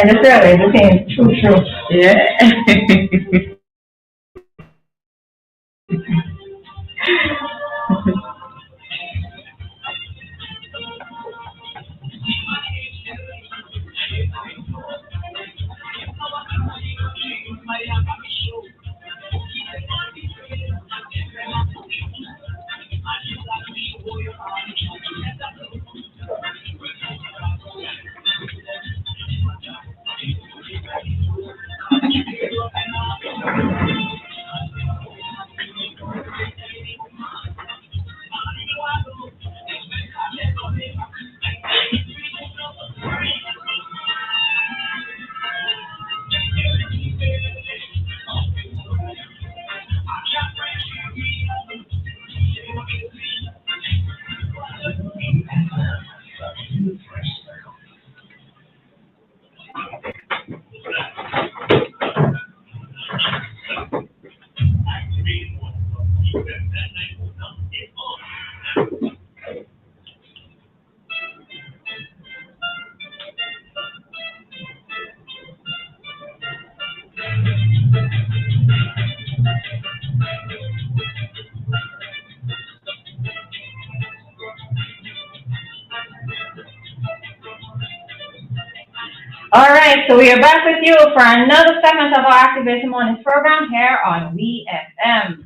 just realized the same. True. Yeah. All right, so we are back with you for another segment of our Activation Mornings program here on WEFM.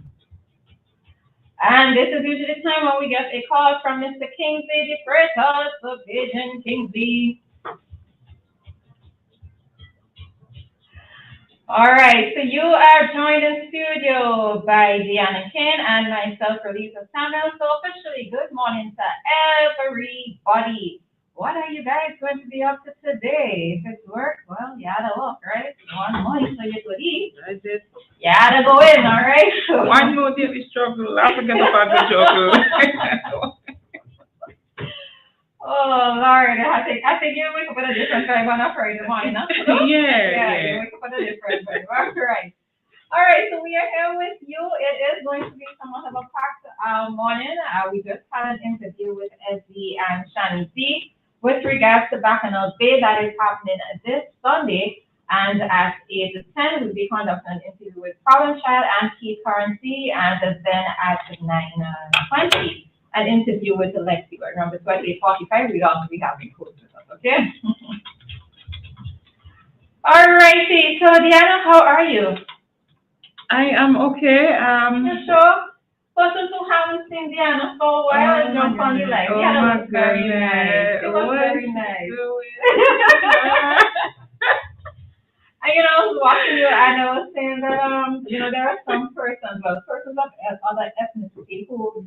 And this is usually the time when we get a call from Mr. Kingsley DeFreitas of Vision Kingsley. All right, so you are joined in studio by Dianna Cain and myself, Roleza. So officially, good morning to everybody. What are you guys going to be up to today? If it's work, well, you gotta look, right? You want money so you could eat. I did. You gotta go in, all right? One more daily struggle. I forget about the struggle. Oh, Lord, I think you wake up at a different time on a Friday morning, huh? Yeah. You wake up at a different time. All right. All right, so we are here with you. It is going to be somewhat of a packed morning. We just had an interview with Essie and Shannon C. with regards to Bacchanal Bay that is happening this Sunday. And at 8 to 10, we'll be conducting an interview with Problem Child and Key Currency. And then at 9:20, an interview with Alexi. But remember, 28:45, we'll also be having calls with us, okay? All righty. So, Dianna, how are you? I am okay. You sure? Persons who haven't seen Dianna for a while and jump on the line. Oh, was very nice. It was very nice. And I was watching you and I was saying that there are some persons of other ethnicity who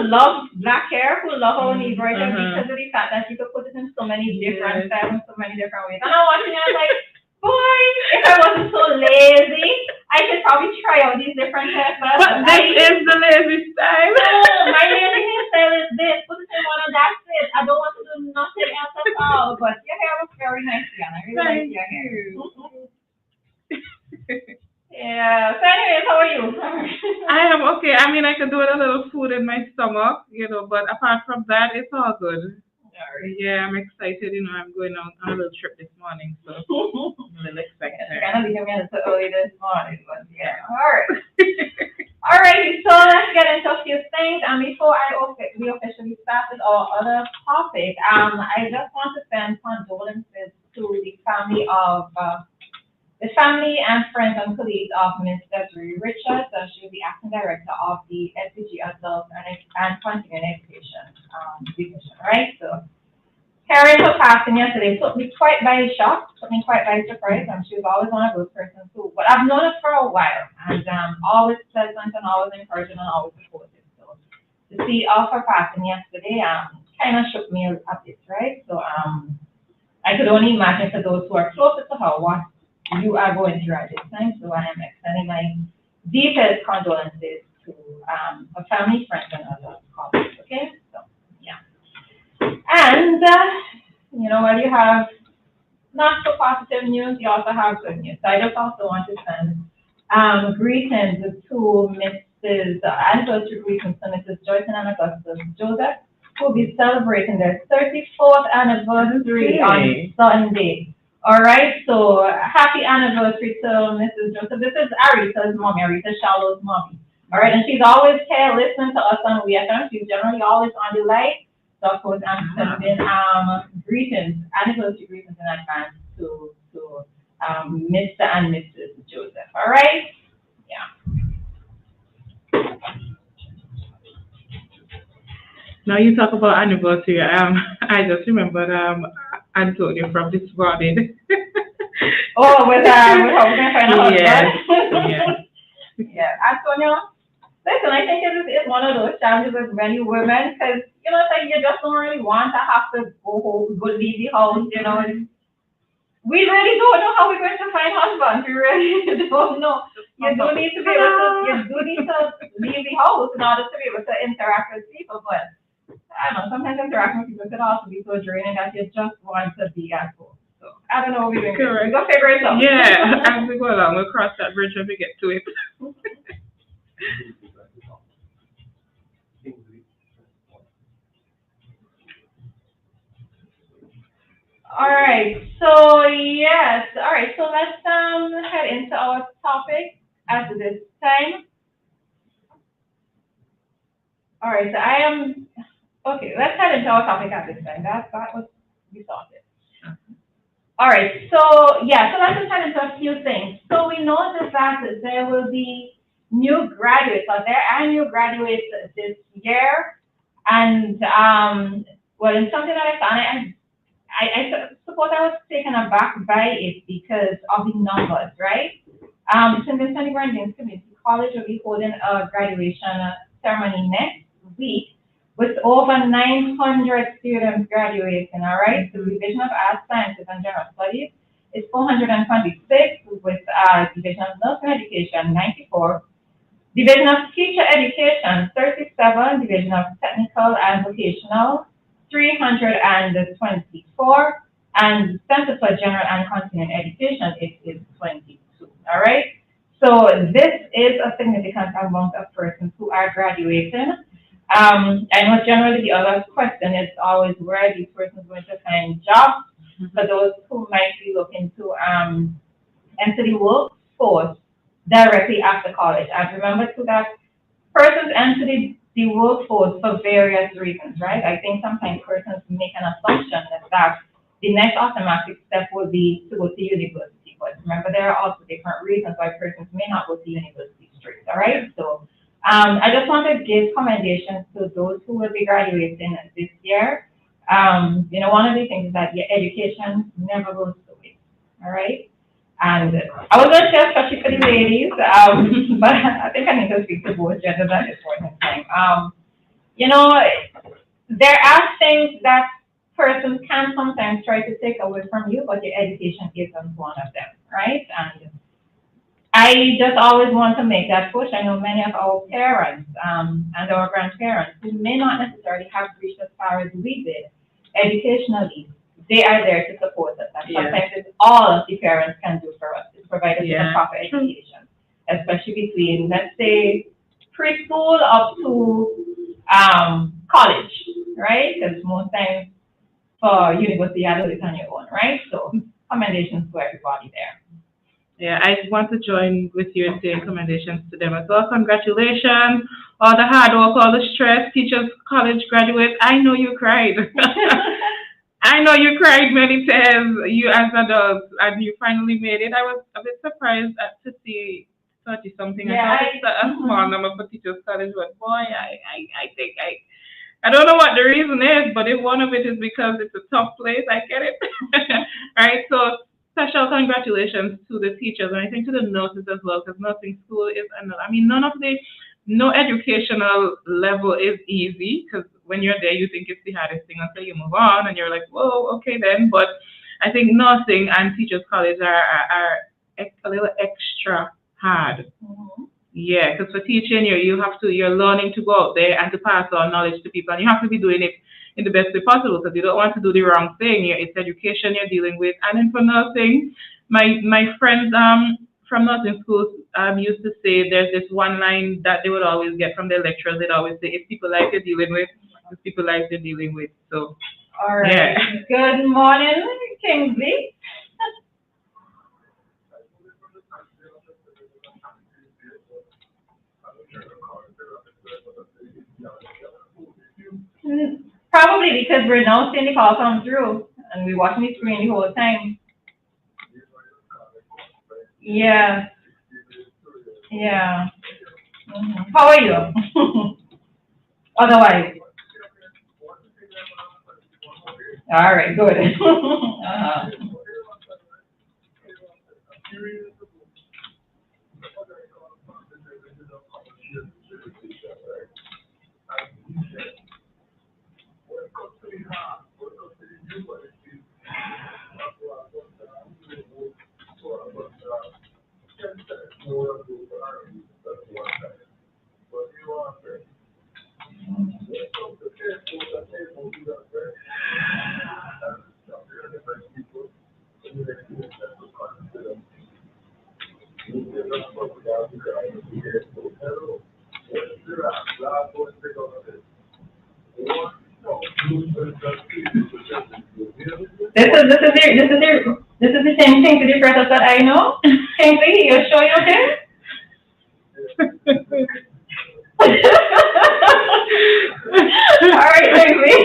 love black hair, who love how we bright hair because of the fact that you could put it in so many different styles, so many different ways. And I was watching it, I was like, boy, if I wasn't so lazy, I could probably try out these different hairstyles. But this is the lazy style. No, my lazy hairstyle is this. Put it in one and that's it. I don't want to do nothing else at all. But your hair was very nice, Dianna. I really like your hair. Yeah. So anyways, how are you? I am okay. I mean, I could do with a little food in my stomach, but apart from that, it's all good. Yeah, I'm excited. I'm going out on a little trip this morning, so I'm a little excited. Kind of leaving me so early this morning, but yeah. All right. All right. So let's get into a few things. And before we officially start with our other topic, I just want to send condolences to the family and friends and colleagues of Ms. Desiree Richards. She is the acting director of the SDG Adult and Continuing Education division, right? So, hearing her passing yesterday put me quite by shock, put me quite by surprise. She was always one of those persons but I've known her for a while, and always pleasant and always encouraging and always supportive. So, to see of her passing yesterday, kind of shook me a bit, right? So, I could only imagine for those who are closer to her what you are going through at this time, so I am extending my deepest condolences to her family, friends, and other colleagues, okay? So, yeah. And, while you have not so positive news, you also have good news. So I just also want to send greetings to anniversary greetings to Mrs. Joyce and Augustus Joseph, who will be celebrating their 34th anniversary on Sunday. All right, so happy anniversary to Mrs. Joseph. This is Arita's mommy, Arita Shallow's mommy. All right, and she's always here listening to us on WEFM. She's generally always on the light. So of course I'm sending greetings, anniversary greetings in advance to Mr. and Mrs. Joseph. All right? Yeah. Now you talk about anniversary. I just remembered Antonio from this morning. Oh, with how we're gonna find out. Yes. Yes. Yeah, Antonio. Listen, I think it's one of those challenges with many women because you know, it's like you just don't really want to have to go home, go leave the house. You know, we really don't know how we're going to find husbands. We really don't know. You do need to be able to. You do need to leave the house in order to be able to interact with people, but. I don't know, sometimes interacting with people could also be so draining that you just want to be at home. So, I don't know what we're doing. We're going to figure it out. Yeah, as we go along, we'll cross that bridge when we get to it. All right, so yes, all right, so let's head into our topic at this time. All right, so okay, let's head into our topic at this time. That was, we started. All right, so yeah, so let's just head into a few things. So we noticed that there will be new graduates, or there are new graduates this year, and well, it's something that I found, I suppose I was taken aback by it because of the numbers, right? St. Vincent and Grenadines Community College will be holding a graduation ceremony next week with over 900 students graduating, all right? So the Division of Arts, Sciences, and General Studies is 426, with Division of Nursing Education, 94, Division of Teacher Education, 37, Division of Technical and Vocational, 324, and Center for General and Continuing Education, it is 22, all right? So this is a significant amount of persons who are graduating. I know generally the other question is always where are these persons going to find jobs, for those who might be looking to enter the workforce directly after college. And remember too that persons enter the workforce for various reasons, right? I think sometimes persons make an assumption that the next automatic step will be to go to university. But remember, there are also different reasons why persons may not go to university straight, all right? So I just want to give commendations to those who will be graduating this year. You know, one of the things is that your education never goes to waste, all right? And I was going to say especially for the ladies, but I think I need to speak to both genders at this point in time. You know, there are things that persons can sometimes try to take away from you, but your education isn't one of them, right? And I just always want to make that push. I know many of our parents and our grandparents who may not necessarily have reached as far as we did educationally, they are there to support us. And sometimes it's all of the parents can do for us is provide us with a proper education, especially between, let's say, preschool up to college, right? Because most times for university, you have to do it on your own, right? So commendations to everybody there. Yeah, I want to join with you and saying commendations to them as well. Congratulations, all the hard work, all the stress, teachers, college graduates. I know you cried. I know you cried many times, you as adults, and you finally made it. I was a bit surprised to see 30-something. Yeah, I thought it's a small number for teachers college, but boy, I think I don't know what the reason is, but if one of it is because it's a tough place, I get it. All right, so special congratulations to the teachers, and I think to the nurses as well, because nursing school is another. I mean, no educational level is easy, because when you're there, you think it's the hardest thing until you move on, and you're like, whoa, okay then. But I think nursing and teachers college are a little extra hard. Mm-hmm. Yeah, because for teaching, you're learning to go out there and to pass on knowledge to people, and you have to be doing it in the best way possible, because you don't want to do the wrong thing. It's education you're dealing with. And then for nursing, my friends from nursing schools used to say there's this one line that they would always get from their lecturers. They'd always say, it's people like you're dealing with, it's people like you're dealing with. So, all right. Yeah. Good morning, Kingsley. Probably because we're now seeing the call come through and we're watching the screen the whole time. Yeah. Yeah. How are you? Otherwise. All right, good. This is the same thing to the process that I know. Kingsley, you sure you okay? All right, Kingsley.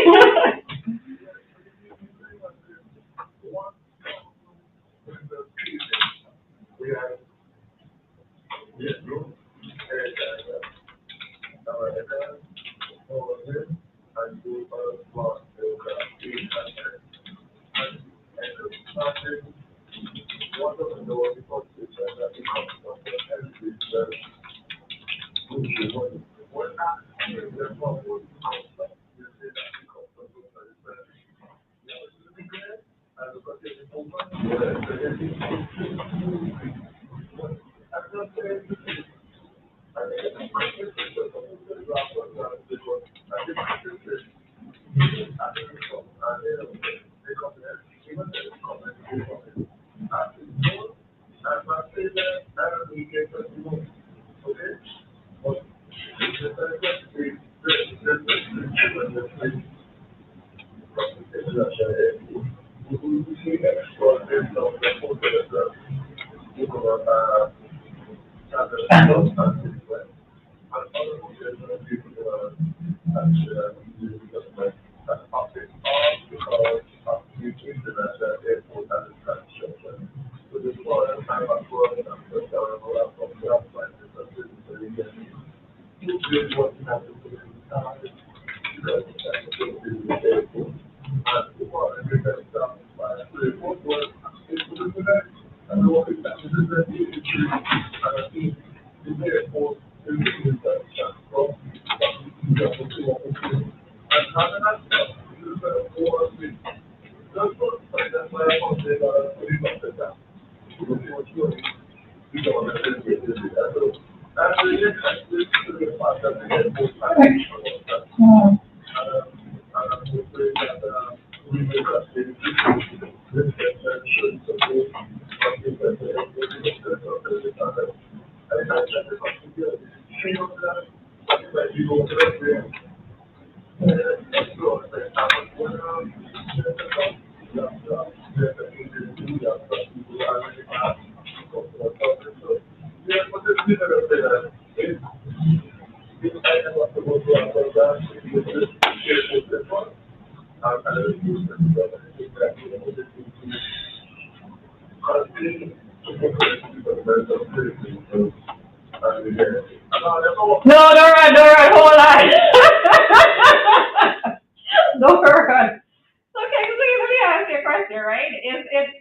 No, don't run, hold on. Don't run. Okay, so let me ask you a question, right?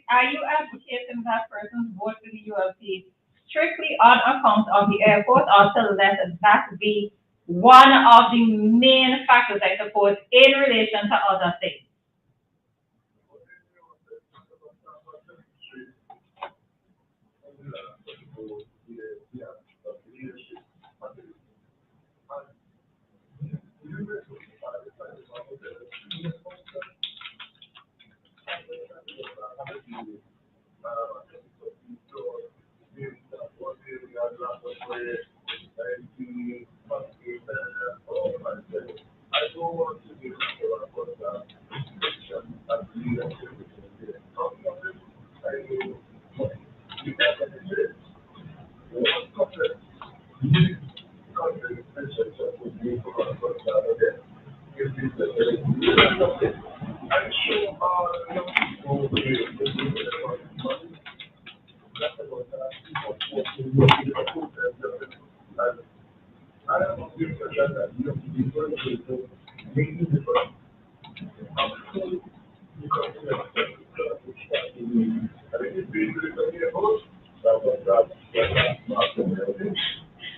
Are you advocating that person's vote for the ULP strictly on account of the airport, or to let that be one of the main factors, I suppose, in relation to other things?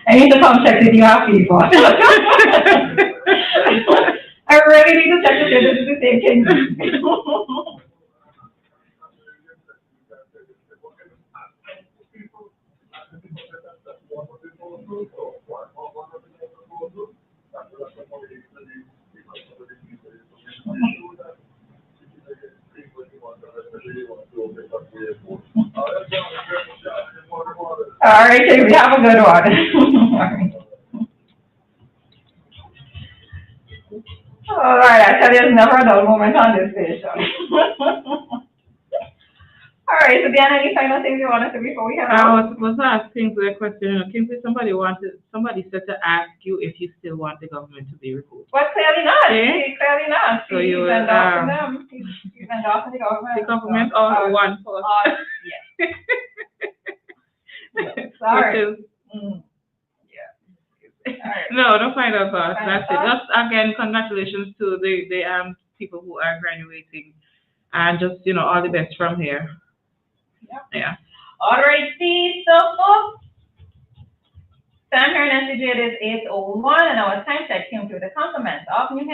I need to come check with you after you go. I really need to check with you. This is the same thing. All right, Kingsley, have a good one. All right, I tell you, there's never a dull moment on this station. All right, so Dianna, any final things you want to say before we head I out? was asking the question, Kingsley, somebody said to ask you if you still want the government to be removed. Well, clearly not. Okay. Clearly not. So He's you will, endorsing them. He's endorsing the government. The government or one person? Yes. Sorry. Which is, Yeah. All right. no, no final thoughts. Final That's it. thoughts? Just again, congratulations to the people who are graduating, and just all the best from here. Yep. Yeah. All right, see, so folks, time here in SCG, it is 8:01, and our time check came through the compliments of New Hampshire.